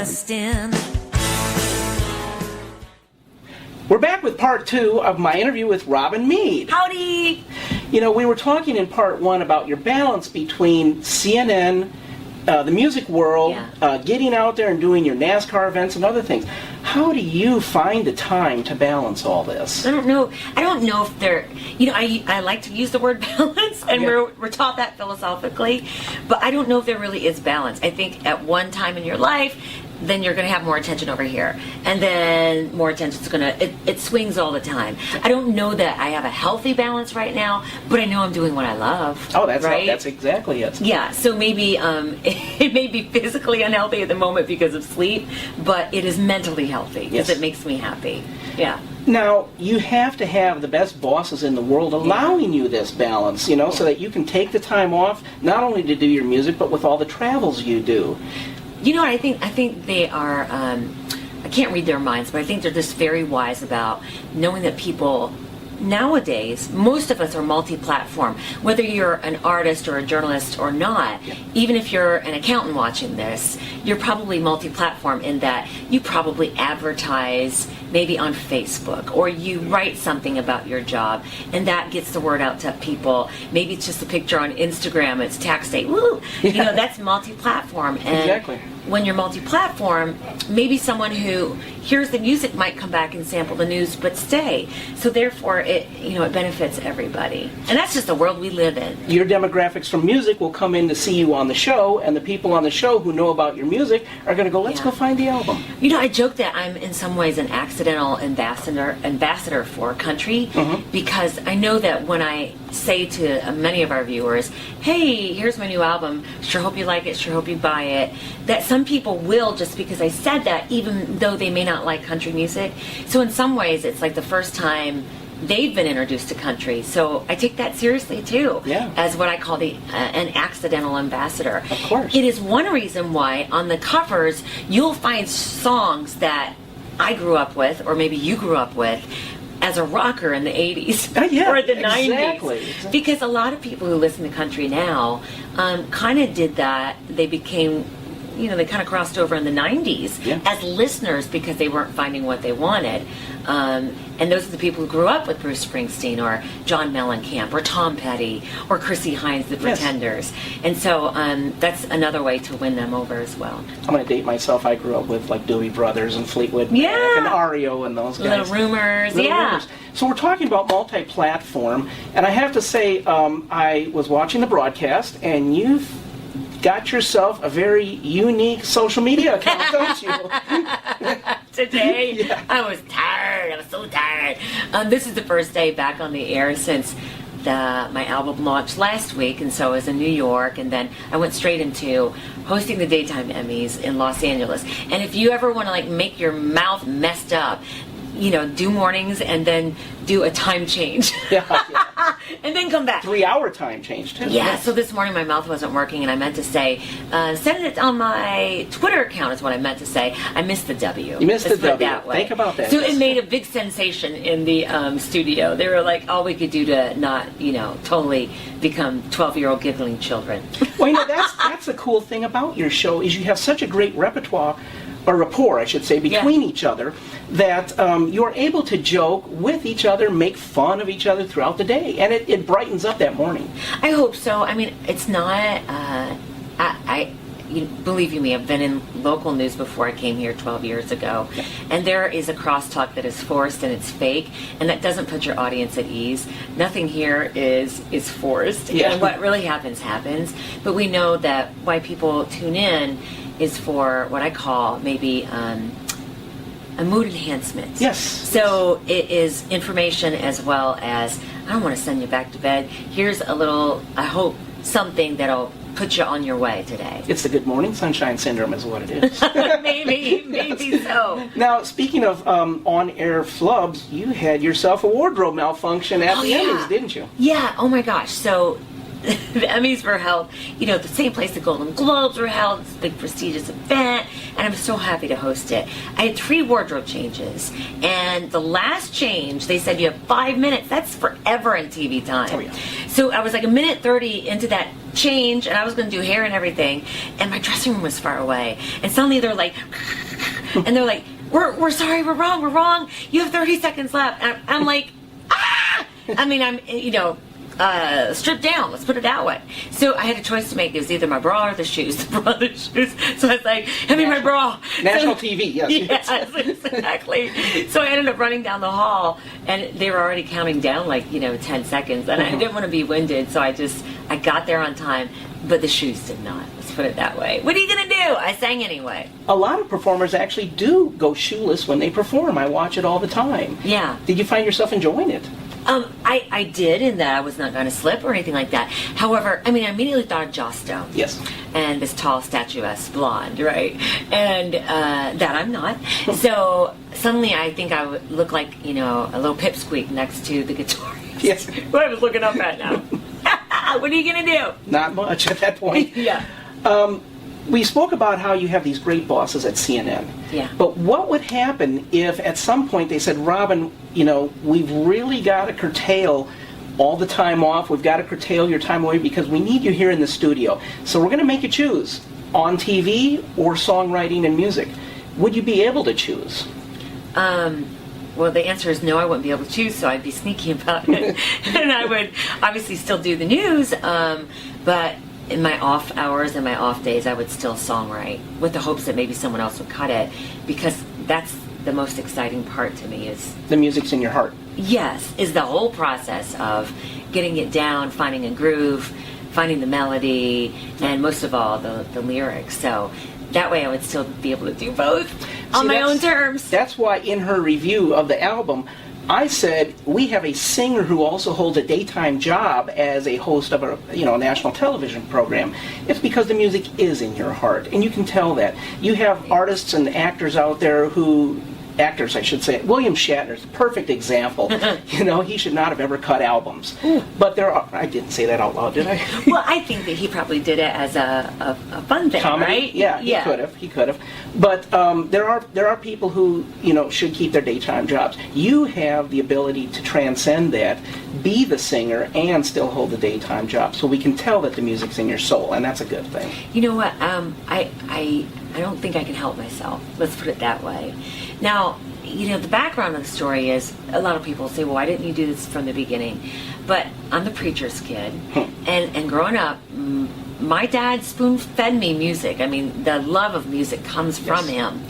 disgusting. We're back with part 2 of my interview with Robin Meade. Howdy! You know, we were talking in part 1 about your balance between CNN, the music world, getting out there and doing your NASCAR events and other things. How do you find the time to balance all this? I don't know if they're, I like to use the word balance, and we're taught that philosophically, but I don't know if there really is balance. I think at one time in your life, then you're going to have more attention over here, and then more attention's going to, it swings all the time. I don't know that I have a healthy balance right now, but I know I'm doing what I love. Oh, that's right? That's exactly it. Yeah, so maybe it may be physically unhealthy at the moment because of sleep, but it is mentally healthy because it makes me happy. Yeah. Now, you have to have the best bosses in the world allowing you this balance, so that you can take the time off, not only to do your music, but with all the travels you do. You know what, I think they are, I can't read their minds, but I think they're just very wise about knowing that people nowadays, most of us are multi-platform. Whether you're an artist or a journalist or not, even if you're an accountant watching this, you're probably multi-platform in that you probably advertise maybe on Facebook, or you write something about your job, and that gets the word out to people. Maybe it's just a picture on Instagram, it's tax day, woo! That's multi-platform. And when you're multi-platform, maybe someone who hears the music might come back and sample the news, but stay. So therefore, it benefits everybody. And that's just the world we live in. Your demographics from music will come in to see you on the show, and the people on the show who know about your music are going to go, let's go find the album. I joke that I'm in some ways an accidental ambassador for country, because I know that when I say to many of our viewers, hey, here's my new album, sure hope you like it, sure hope you buy it, that some people will, just because I said that, even though they may not like country music. So in some ways, it's like the first time they've been introduced to country. So I take that seriously too, as what I call an accidental ambassador. Of course. It is one reason why on the covers you'll find songs that I grew up with, or maybe you grew up with, as a rocker in the 80s or the 90s. Because a lot of people who listen to country now kind of did that. They became, they kind of crossed over in the 90s as listeners because they weren't finding what they wanted. And those are the people who grew up with Bruce Springsteen or John Mellencamp or Tom Petty or Chrissie Hynde, the Pretenders. And so that's another way to win them over as well. I'm going to date myself. I grew up with like Doobie Brothers and Fleetwood Mac and REO and those guys. Little Rumors, Rumors. So we're talking about multi-platform, and I have to say I was watching the broadcast, and you've got yourself a very unique social media account, don't you? Today, I was tired. I was so tired. This is the first day back on the air since my album launched last week, and so I was in New York, and then I went straight into hosting the Daytime Emmys in Los Angeles. And if you ever want to make your mouth messed up, do mornings and then do a time change. And then come back. 3-hour time change, too. Yeah, so this morning my mouth wasn't working, and I meant to say, send it on my Twitter account is what I meant to say. I missed the W. You missed the W. That way. Think about that. So it made a big sensation in the studio. They were like, all we could do to not, totally become 12-year-old giggling children. Well, that's the cool thing about your show is you have such a great repertoire, or rapport, I should say, between each other, that you're able to joke with each other, make fun of each other throughout the day, and it brightens up that morning. I hope so. I mean, it's not, believe you me, I've been in local news before I came here 12 years ago, and there is a crosstalk that is forced and it's fake, and that doesn't put your audience at ease. Nothing here is forced, and what really happens, but we know that why people tune in is for what I call maybe a mood enhancement. Yes. So it is information as well as, I don't want to send you back to bed. Here's a little, I hope, something that'll put you on your way today. It's the good morning sunshine syndrome is what it is. maybe so. Now, speaking of on-air flubs, you had yourself a wardrobe malfunction at the Emmys, didn't you? Yeah, oh my gosh. So the Emmys were held, the same place the Golden Globes were held. It's a big prestigious event, and I'm so happy to host it. I had 3 wardrobe changes, and the last change, they said you have 5 minutes. That's forever in TV time. Oh, yeah. So I was like a minute 30 into that change, and I was going to do hair and everything, and my dressing room was far away. And suddenly they're like, and they're like, we're sorry, we're wrong. You have 30 seconds left. And I'm like, ah! I mean, I'm, stripped down, let's put it that way. So I had a choice to make. It was either my bra or the shoes. So I was like, hand me my bra. National TV, yes. Yes, exactly. So I ended up running down the hall, and they were already counting down 10 seconds, and I didn't want to be winded, so I got there on time, but the shoes did not. Let's put it that way. What are you going to do? I sang anyway. A lot of performers actually do go shoeless when they perform. I watch it all the time. Yeah. Did you find yourself enjoying it? I did, in that I was not going to slip or anything like that. However, I immediately thought of Joss Stone. Yes. And this tall, statuesque blonde, right? And that I'm not. So suddenly I think I would look like, a little pipsqueak next to the guitar. Yes. What I was looking up at now. What are you going to do? Not much at that point. Yeah. We spoke about how you have these great bosses at CNN. Yeah. But what would happen if at some point they said, Robin, we've really got to curtail all the time off. We've got to curtail your time away because we need you here in the studio. So we're going to make you choose on TV or songwriting and music. Would you be able to choose? Well, the answer is no, I wouldn't be able to choose, so I'd be sneaky about it. And I would obviously still do the news, but in my off hours and my off days, I would still songwrite with the hopes that maybe someone else would cut it, because that's the most exciting part to me. Is the music's in your heart. Yes, is the whole process of getting it down, finding a groove, finding the melody, and most of all, the lyrics. So that way I would still be able to do both on my own terms. That's why in her review of the album, I said, we have a singer who also holds a daytime job as a host of a national television program. It's because the music is in your heart, and you can tell that. You have artists and actors out there actors, I should say. William Shatner's a perfect example. He should not have ever cut albums. But I didn't say that out loud, did I? Well, I think that he probably did it as a fun thing, comedy, right? Yeah, he could have. But there are people who, should keep their daytime jobs. You have the ability to transcend that, be the singer, and still hold the daytime job. So we can tell that the music's in your soul, and that's a good thing. You know what? I don't think I can help myself. Let's put it that way. Now, the background of the story is, a lot of people say, well, why didn't you do this from the beginning? But I'm the preacher's kid, and growing up, my dad spoon-fed me music. The love of music comes from him.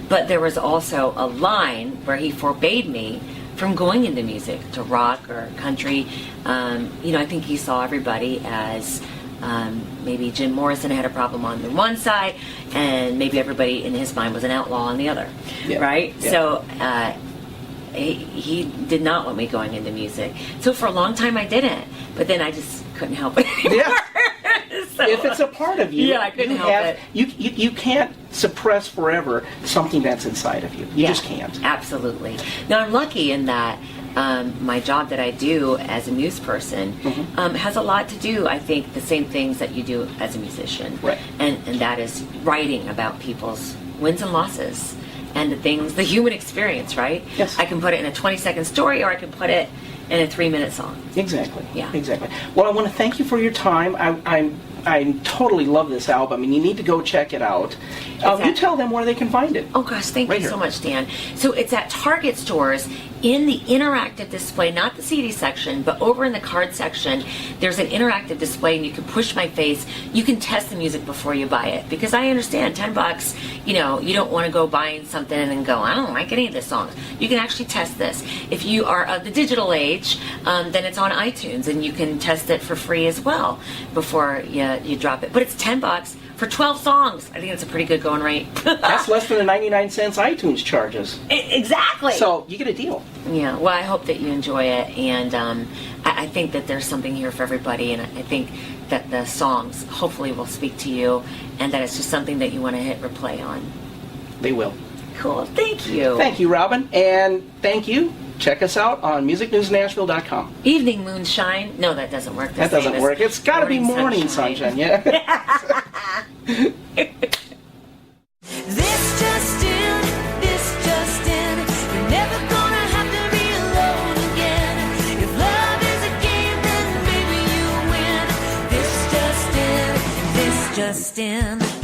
But there was also a line where he forbade me from going into music, to rock or country. I think he saw everybody as maybe Jim Morrison had a problem on the one side, and maybe everybody in his mind was an outlaw on the other, right? Yeah. So he did not want me going into music. So for a long time I didn't, but then I just couldn't help it anymore. Yeah. So, if it's a part of you, I couldn't help it. You can't suppress forever something that's inside of you. You just can't. Absolutely. Now I'm lucky in that my job that I do as a muse person has a lot to do, I think, the same things that you do as a musician. Right. And that is writing about people's wins and losses and the human experience, right? Yes. I can put it in a 20-second story, or I can put it in a 3-minute song. Exactly. Yeah. Exactly. Well, I want to thank you for your time. I totally love this album, and you need to go check it out. You tell them where they can find it. Oh gosh, thank you so much, Dan. So it's at Target stores in the interactive display, not the CD section, but over in the card section, there's an interactive display, and you can push my face. You can test the music before you buy it, because I understand $10, you don't want to go buying something and then go, I don't like any of the songs. You can actually test this. If you are of the digital age, then it's on iTunes, and you can test it for free as well before you drop it. But it's $10 for 12 songs. I think it's a pretty good going rate. That's less than the 99 cents iTunes charges. Exactly. So you get a deal. Yeah, well, I hope that you enjoy it, and I think that there's something here for everybody, and I think that the songs hopefully will speak to you, and that it's just something that you want to hit replay on. They will. Cool, thank you. Thank you, Robin, and thank you. Check us out on musicnewsnashville.com. Evening moonshine. No, that doesn't work. That doesn't work. It's got to be morning sunshine, yeah. Just in. just in.